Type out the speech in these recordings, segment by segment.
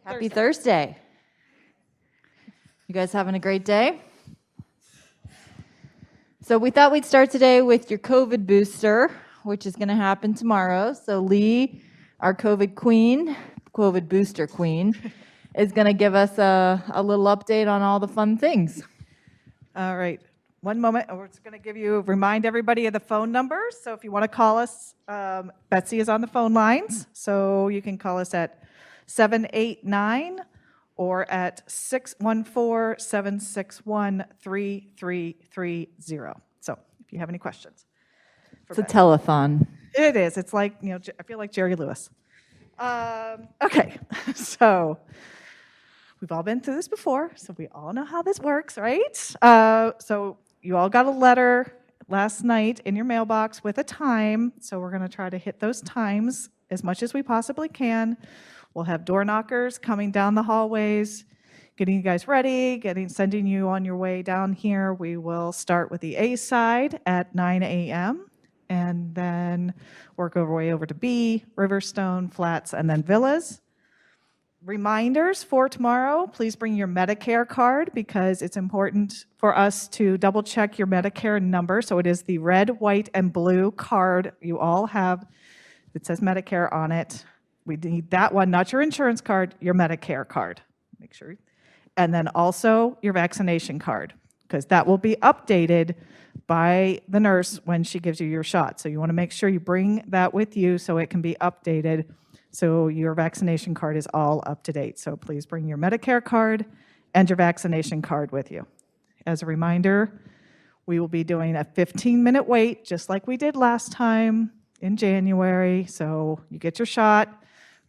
Happy Thursday. You guys having a great day? So we thought we'd start today with your COVID booster, which is going to happen tomorrow. So Lee, our COVID queen, COVID booster queen, is going to give us a little update on all the fun things. All right. One moment. We're just going to remind everybody of the phone numbers. So if you want to call us, Betsy is on the phone lines. So you can call us at 789 or at 614-761-3330. So if you have any questions. It's a telethon. It is. It's like, I feel like Jerry Lewis. Okay. So we've all been through this before, so we all know how this works, right? So you all got a letter last night in your mailbox with a time, so we're going to try to hit those times as much as we possibly can. We'll have door knockers coming down the hallways, getting you guys ready, sending you on your way down here. We will start with the A side at 9 a.m., and then work our way over to B, Riverstone, Flats, and then Villas. Reminders for tomorrow, please bring your Medicare card because it's important for us to double check your Medicare number. So it is the red, white, and blue card you all have that says Medicare on it. We need that one, not your insurance card, your Medicare card. Make sure. And then also your vaccination card because that will be updated by the nurse when she gives you your shot. So you want to make sure you bring that with you so it can be updated. So your vaccination card is all up to date. So please bring your Medicare card and your vaccination card with you. As a reminder, we will be doing a 15-minute wait, just like we did last time in January. So you get your shot.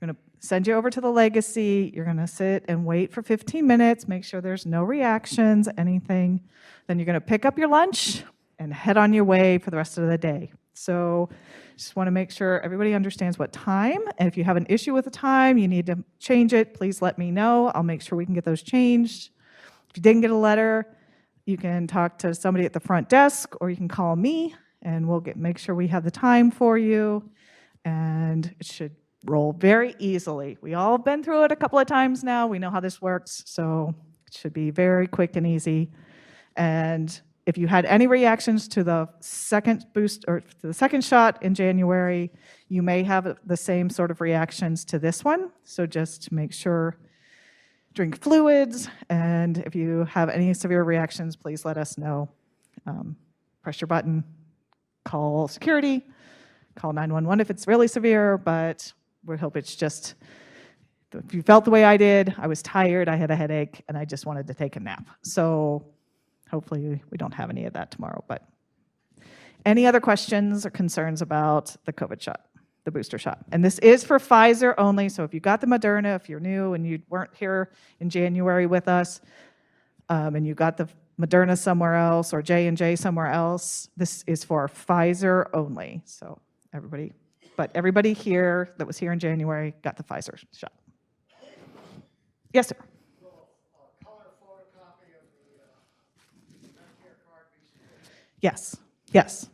We're going to send you over to the Legacy. You're going to sit and wait for 15 minutes, make sure there's no reactions, anything. Then you're going to pick up your lunch and head on your way for the rest of the day. So just want to make sure everybody understands what time. And if you have an issue with the time, you need to change it, please let me know. I'll make sure we can get those changed. If you didn't get a letter, you can talk to somebody at the front desk or you can call me and we'll make sure we have the time for you. And it should roll very easily. We all have been through it a couple of times now. We know how this works. So it should be very quick and easy. And if you had any reactions to the second boost or to the second shot in January, you may have the same sort of reactions to this one. So just make sure, drink fluids, and if you have any severe reactions, please let us know. Press your button, call security, call 911 if it's really severe, but we hope it's just, if you felt the way I did, I was tired, I had a headache, and I just wanted to take a nap. So hopefully we don't have any of that tomorrow. But any other questions or concerns about the COVID shot, the booster shot? And this is for Pfizer only, so if you got the Moderna, if you're new and you weren't here in January with us, and you got the Moderna somewhere else or J&J somewhere else, this is for Pfizer only. So everybody here that was here in January got the Pfizer shot. Yes, sir. Yes, yes.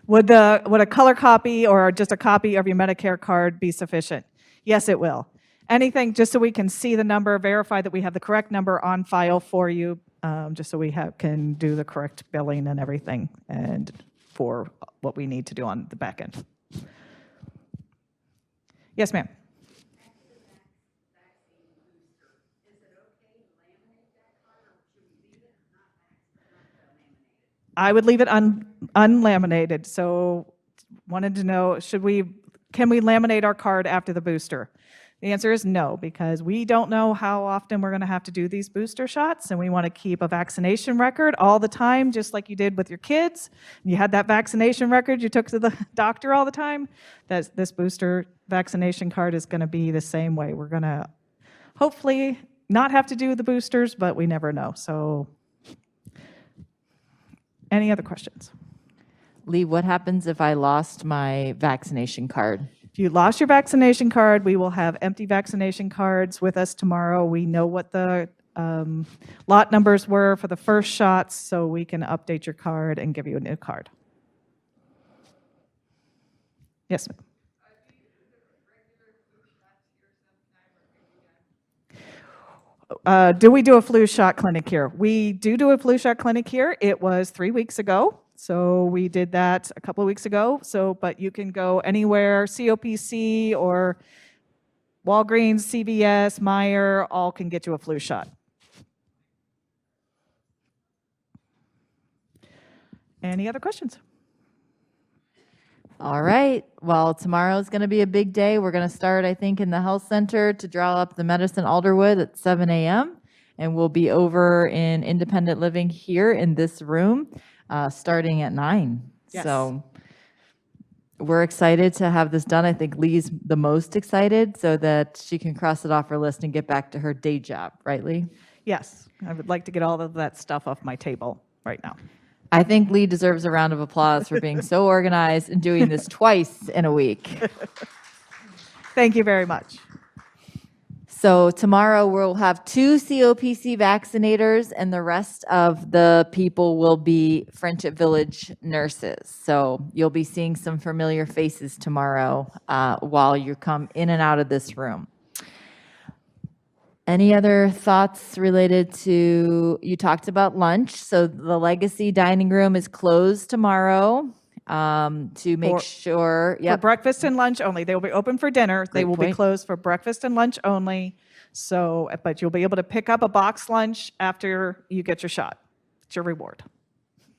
Would a color copy or just a copy of your Medicare card be sufficient? Yes, it will. Anything just so we can see the number, verify that we have the correct number on file for you, just so we can do the correct billing and everything, and for what we need to do on the back end. Yes, ma'am. I would leave it unlaminated. So wanted to know, can we laminate our card after the booster? The answer is no, because we don't know how often we're going to have to do these booster shots, and we want to keep a vaccination record all the time, just like you did with your kids. You had that vaccination record you took to the doctor all the time. This booster vaccination card is going to be the same way. We're going to hopefully not have to do the boosters, but we never know. So any other questions? Lee, what happens if I lost my vaccination card? If you lost your vaccination card, we will have empty vaccination cards with us tomorrow. We know what the lot numbers were for the first shots, so we can update your card and give you a new card. Yes, ma'am. Do we do a flu shot clinic here? We do a flu shot clinic here. It was 3 weeks ago. So we did that a couple of weeks ago. So, but you can go anywhere, COPC or Walgreens, CVS, Meijer, all can get you a flu shot. Any other questions? All right. Well, tomorrow is going to be a big day. We're going to start, I think, in the health center to draw up the medicine Alderwood at 7 a.m. And we'll be over in independent living here in this room starting at 9. Yes. So we're excited to have this done. I think Lee's the most excited so that she can cross it off her list and get back to her day job. Right, Lee? Yes, I would like to get all of that stuff off my table right now. I think Lee deserves a round of applause for being so organized and doing this twice in a week. Thank you very much. So tomorrow we'll have 2 COPC vaccinators and the rest of the people will be Friendship Village nurses. So you'll be seeing some familiar faces tomorrow while you come in and out of this room. Any other thoughts related to, you talked about lunch. So the Legacy Dining Room is closed tomorrow to make sure. For breakfast and lunch only. They will be open for dinner. They Great will be point. closed for breakfast and lunch only. So, but you'll be able to pick up a box lunch after you get your shot. It's your reward.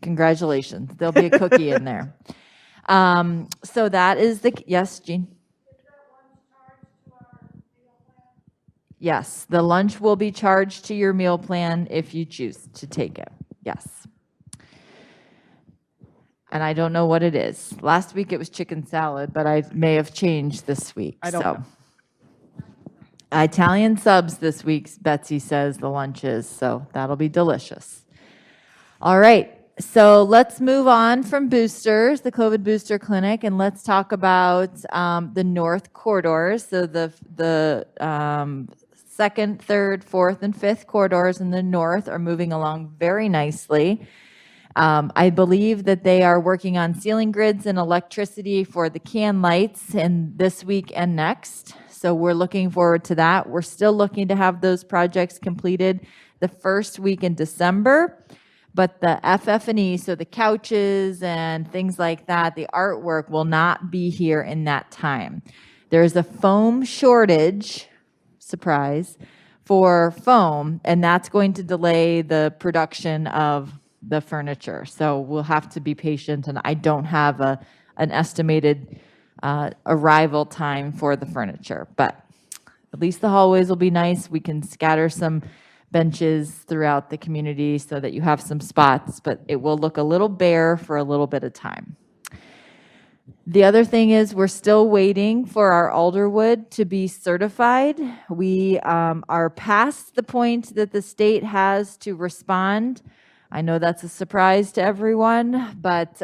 Congratulations. There'll be a cookie in there. So that is the, yes, Jean? Yes, the lunch will be charged to your meal plan if you choose to take it. Yes. And I don't know what it is. Last week it was chicken salad, but I may have changed this week. I don't know. Italian subs this week, Betsy says the lunch is, so that'll be delicious. All right, so let's move on from boosters, the COVID booster clinic, and let's talk about the north corridors. So the second, third, fourth, and fifth corridors in the north are moving along very nicely. I believe that they are working on ceiling grids and electricity for the can lights in this week and next. So we're looking forward to that. We're still looking to have those projects completed the first week in December. But the FF&E, so the couches and things like that, the artwork will not be here in that time. There's a foam shortage, surprise, for foam, and that's going to delay the production of the furniture. So we'll have to be patient, and I don't have an estimated arrival time for the furniture. But at least the hallways will be nice. We can scatter some benches throughout the community so that you have some spots, but it will look a little bare for a little bit of time. The other thing is we're still waiting for our Alderwood to be certified. We are past the point that the state has to respond. I know that's a surprise to everyone, but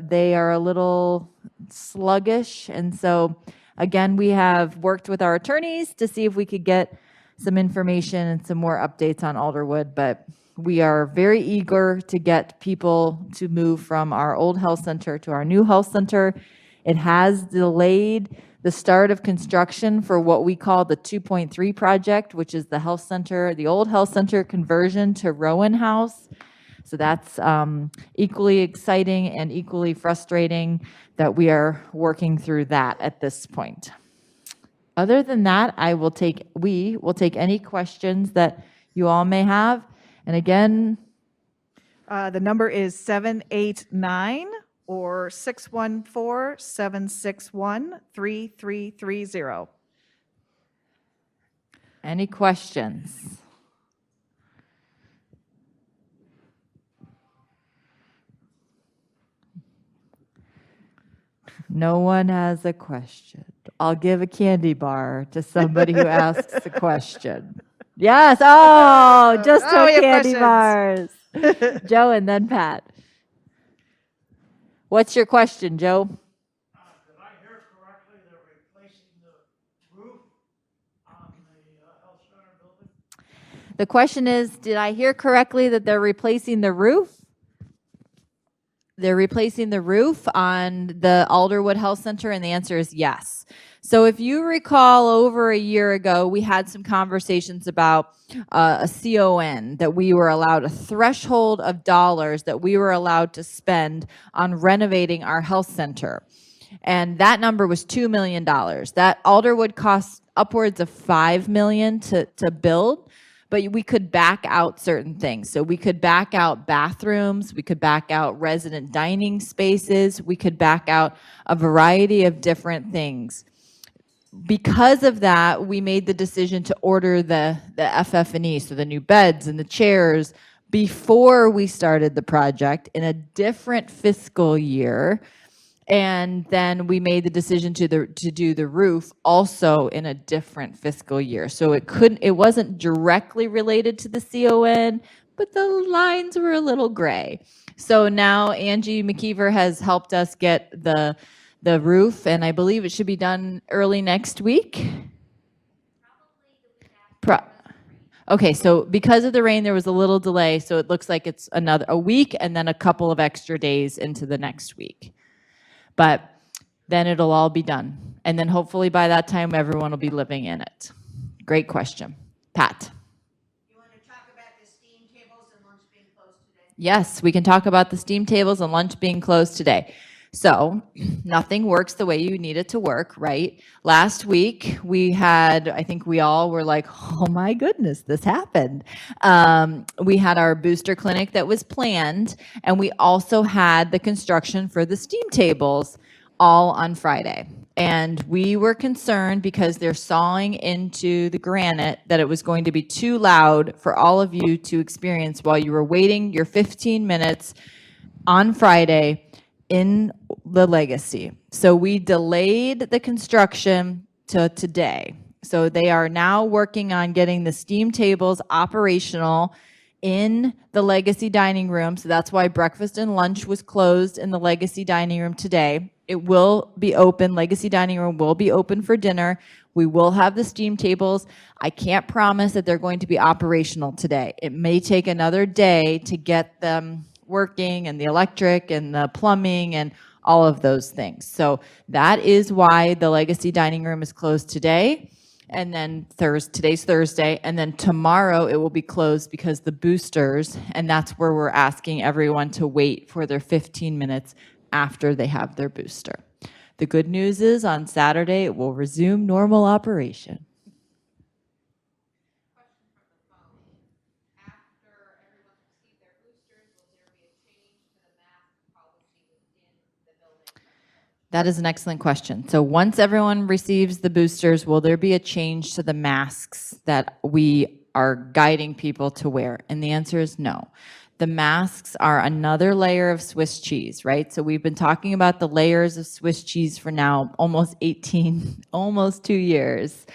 they are a little sluggish. And so, again, we have worked with our attorneys to see if we could get some information and some more updates on Alderwood, but we are very eager to get people to move from our old health center to our new health center. It has delayed the start of construction for what we call the 2.3 project, which is the health center, the old health center conversion to Rowan House. So that's equally exciting and equally frustrating that we are working through that at this point. Other than that, we will take any questions that you all may have. And again, The number is 789 or 614-761-3330. any questions? No one has a question. I'll give a candy bar to somebody who asks a question. Yes. Oh, just Oh, we took have candy bars. Joe and then Pat. What's your question, Joe? Did I hear correctly they're replacing the roof on the health center building? The question is, did I hear correctly that they're replacing the roof? They're replacing the roof on the Alderwood Health Center, and the answer is yes. So if you recall, over a year ago, we had some conversations about a CON, that we were allowed a threshold of dollars that we were allowed to spend on renovating our health center. And that number was $2 million. That Alderwood cost upwards of $5 million to build, but we could back out certain things. So we could back out bathrooms, we could back out resident dining spaces, we could back out a variety of different things. Because of that, we made the decision to order the FF&E, so the new beds and the chairs, before we started the project in a different fiscal year. And then we made the decision to do the roof also in a different fiscal year. So it wasn't directly related to the CON, but the lines were a little gray. So now Angie McKeever has helped us get the roof, and I believe it should be done early next week. Okay, so because of the rain, there was a little delay, so it looks like it's a week and then a couple of extra days into the next week. But then it'll all be done. And then hopefully by that time, everyone will be living in it. Great question. Pat? You want to talk about the steam tables and lunch being closed today? Yes, we can talk about the steam tables and lunch being closed today. So nothing works the way you need it to work, right? Last week we had, I think we all were like, oh my goodness, this happened. We had our booster clinic that was planned, and we also had the construction for the steam tables all on Friday. And we were concerned because they're sawing into the granite that it was going to be too loud for all of you to experience while you were waiting your 15 minutes on Friday in the Legacy. So we delayed the construction to today. So they are now working on getting the steam tables operational in the Legacy dining room. So that's why breakfast and lunch was closed in the Legacy dining room today. It will be open. Legacy dining room will be open for dinner. We will have the steam tables. I can't promise that they're going to be operational today. It may take another day to get them working, and the electric and the plumbing and all of those things. So that is why the Legacy dining room is closed today. And then today's Thursday, and then tomorrow it will be closed because the boosters, and that's where we're asking everyone to wait for their 15 minutes after they have their booster. The good news is on Saturday it will resume normal operation. That is an excellent question. So once everyone receives the boosters, will there be a change to the masks that we are guiding people to wear? And the answer is no. The masks are another layer of Swiss cheese, right? So we've been talking about the layers of Swiss cheese for now almost 2 years.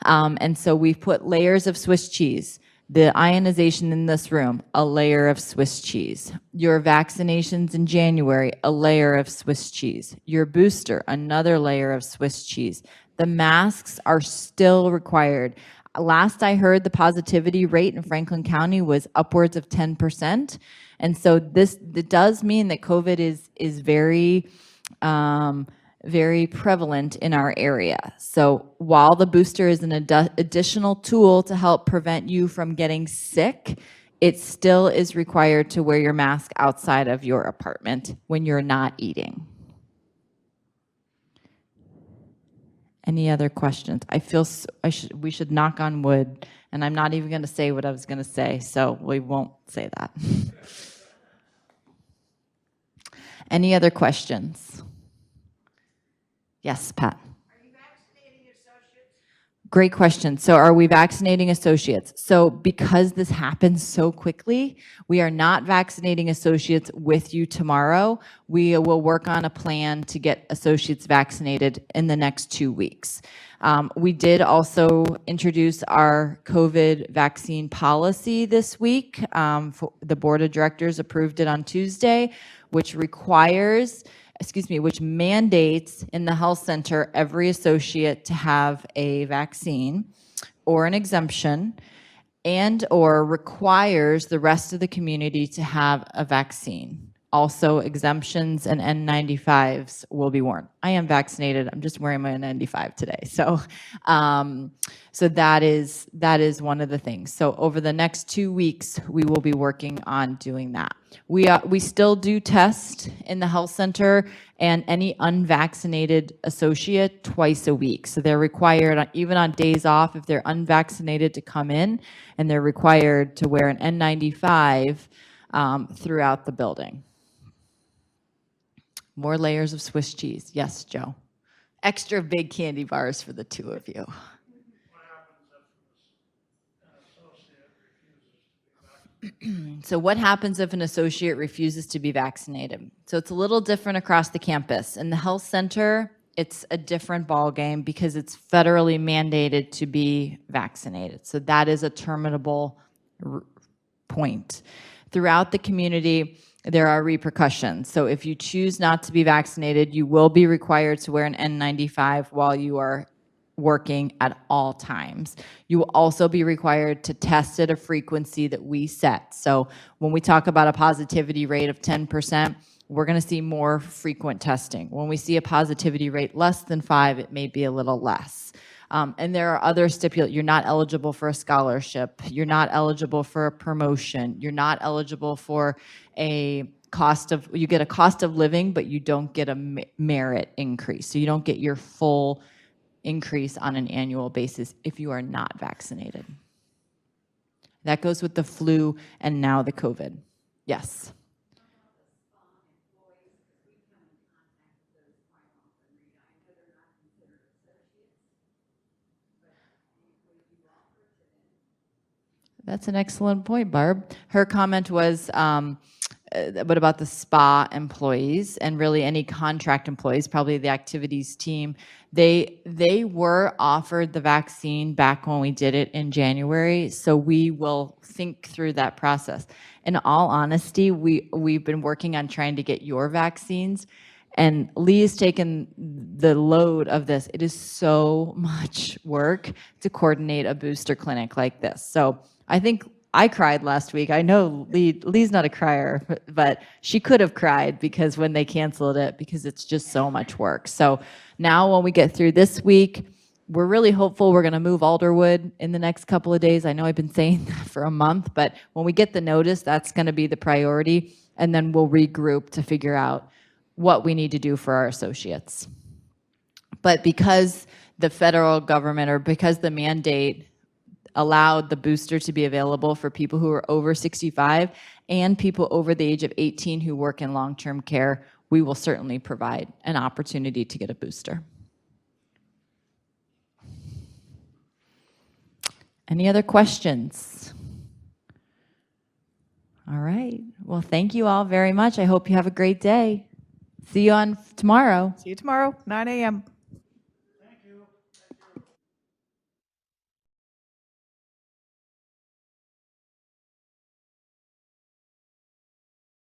And so we've put layers of Swiss cheese. The ionization in this room, a layer of Swiss cheese. Your vaccinations in January, a layer of Swiss cheese. Your booster, another layer of Swiss cheese. The masks are still required. Last I heard, the positivity rate in Franklin County was upwards of 10%. And so it does mean that COVID is very very prevalent in our area. So while the booster is an additional tool to help prevent you from getting sick, it still is required to wear your mask outside of your apartment when you're not eating. Any other questions? I feel we should knock on wood, and I'm not even going to say what I was going to say, so we won't say that. Any other questions? Yes, Pat. Are you vaccinating associates? Great question. So are we vaccinating associates? So because this happens so quickly, we are not vaccinating associates with you tomorrow. We will work on a plan to get associates vaccinated in the next 2 weeks. We did also introduce our COVID vaccine policy this week. The board of directors approved it on Tuesday, which mandates in the health center every associate to have a vaccine or an exemption, and or requires the rest of the community to have a vaccine Also, exemptions and N95s will be worn. I am vaccinated. I'm just wearing my N95 today. So, so that is one of the things. So over the next 2 weeks, we will be working on doing that. We still do test in the health center and any unvaccinated associate twice a week. So they're required, even on days off, if they're unvaccinated, to come in, and they're required to wear an N95 throughout the building. More layers of Swiss cheese. Yes, Joe. Extra big candy bars for the two of you. What happens if an associate refuses to be vaccinated? So what happens if an associate refuses to be vaccinated? So it's a little different across the campus. In the health center, it's a different ballgame because it's federally mandated to be vaccinated. So that is a terminable point. Throughout the community, there are repercussions. So if you choose not to be vaccinated, you will be required to wear an N95 while you are working at all times. You will also be required to test at a frequency that we set. So when we talk about a positivity rate of 10%, we're going to see more frequent testing. When we see a positivity rate less than 5, it may be a little less. And there are other stipulations. You're not eligible for a scholarship. You're not eligible for a promotion. You're not eligible for a you get a cost of living, but you don't get a merit increase. So you don't get your full increase on an annual basis if you are not vaccinated. That goes with the flu and now the COVID. Yes. That's an excellent point, Barb. Her comment was, what about the spa employees and really any contract employees, probably the activities team? They were offered the vaccine back when we did it in January, so we will think through that process. In all honesty, we've been working on trying to get your vaccines, and Lee has taken the load of this. It is so much work to coordinate a booster clinic like this. So I think I cried last week. I know Lee's not a crier, but she could have cried because when they canceled it, because it's just so much work. So now when we get through this week, we're really hopeful we're going to move Alderwood in the next couple of days. I know I've been saying that for a month, but when we get the notice, that's going to be the priority. And then we'll regroup to figure out what we need to do for our associates. But because the federal government, or because the mandate allowed the booster to be available for people who are over 65 and people over the age of 18 who work in long-term care, we will certainly provide an opportunity to get a booster. Any other questions? All right. Well, thank you all very much. I hope you have a great day. See you on tomorrow. See you tomorrow, 9 a.m.